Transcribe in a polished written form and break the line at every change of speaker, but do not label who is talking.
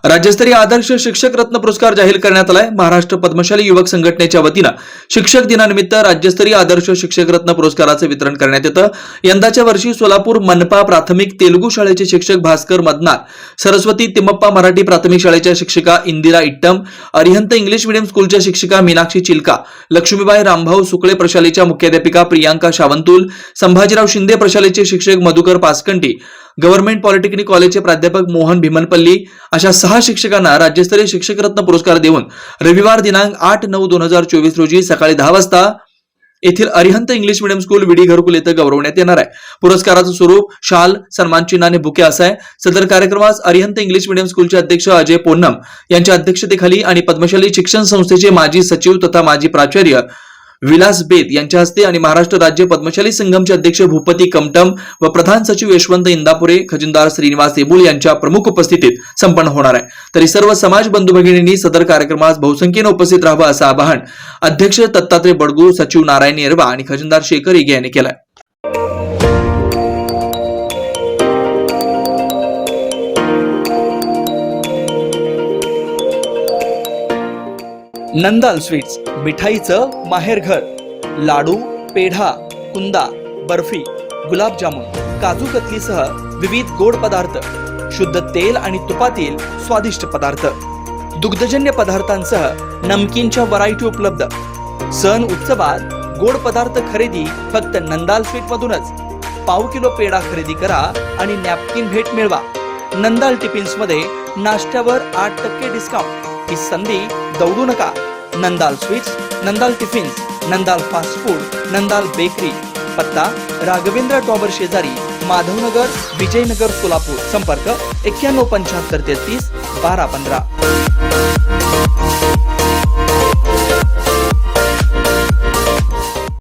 राज्यस्तरीय आदर्श शिक्षक रत्न पुरस्कार जाहीर करण्यात आलाय। महाराष्ट्र पद्मशाली युवक संघटनेच्या वतीनं शिक्षक दिनानिमित्त राज्यस्तरीय आदर्श शिक्षक रत्न पुरस्काराचे वितरण करण्यात येतं। यंदाच्या वर्षी सोलापूर मनपा प्राथमिक तेलुगू शाळेचे शिक्षक भास्कर मदनार, सरस्वती तिम्मप्पा मराठी प्राथमिक शाळेच्या शिक्षिका इंदिरा इट्टम, अरिहंत इंग्लिश मीडियम स्कूलच्या शिक्षिका मीनाक्षी चिलका, लक्ष्मीबाई रामभाऊ सुकळे प्रशालेच्या मुख्याध्यापिका प्रियांका शावंतुल, संभाजीराव शिंदे प्रशालेचे शिक्षक मधुकर पासकंटी, गव्हर्नमेंट पॉलिटेक्निक कॉलेजचे प्राध्यापक मोहन भीमनपल्ली अशा 6 शिक्षकांना राज्यस्तरीय शिक्षक रत्न पुरस्कार देऊन रविवार दिनांक 8/9/2024 रोजी सकाळी 10 वाजता येथील अरिहंत इंग्लिश मीडियम स्कूल विडी घरकुल येथे गौरवण्यात येणार आहे। पुरस्काराचं स्वरूप शाल, सन्मान चिन्ह आणि बुके असं आहे। सदर कार्यक्रमास अरिहंत इंग्लिश मीडियम स्कूलचे अध्यक्ष अजय पोन्नम यांच्या अध्यक्षतेखाली आणि पद्मशाली शिक्षण संस्थेचे माजी सचिव तथा माजी प्राचार्य विलास बेत यांच्या हस्ते आणि महाराष्ट्र राज्य पद्मशाली संघमचे अध्यक्ष भूपती कमटम व प्रधान सचिव यशवंत इंदापुरे, खजिनदार श्रीनिवास एबुल यांच्या प्रमुख उपस्थितीत संपन्न होणार आहे। तरी सर्व समाज बंधू भगिनींनी सदर कार्यक्रमास बहुसंख्येने उपस्थित राहावं असं आवाहन अध्यक्ष दत्तात्रय बडगू, सचिव नारायण येरवा आणि खजिनदार शेखर इगे यांनी केलं आहे। नंदाल स्वीट्स, मिठाईचं माहेरघर। लाडू, पेढा, कुंदा, बर्फी, गुलाबजामुन, काजू कतलीसह विविध गोड पदार्थ, शुद्ध तेल आणि तुपातील स्वादिष्ट पदार्थ, दुग्धजन्य पदार्थांसह नमकीनच्या व्हरायटी उपलब्ध। सण उत्सवात गोड पदार्थ खरेदी फक्त नंदाल स्वीट मधूनच। पाव किलो पेढा खरेदी करा आणि नॅपकिन भेट मिळवा। नंदाल टिफिन्स मध्ये नाश्त्यावर 8% डिस्काउंट। ही संधी दौडू नका। Nandal sweets, Nandal tiffins, Nandal fast food, Nandal bakery. पत्ता राघवेंद्र टॉवर शेजारी, माधवनगर, विजयनगर, सोलापूर। संपर्क 91 75 33 12 15।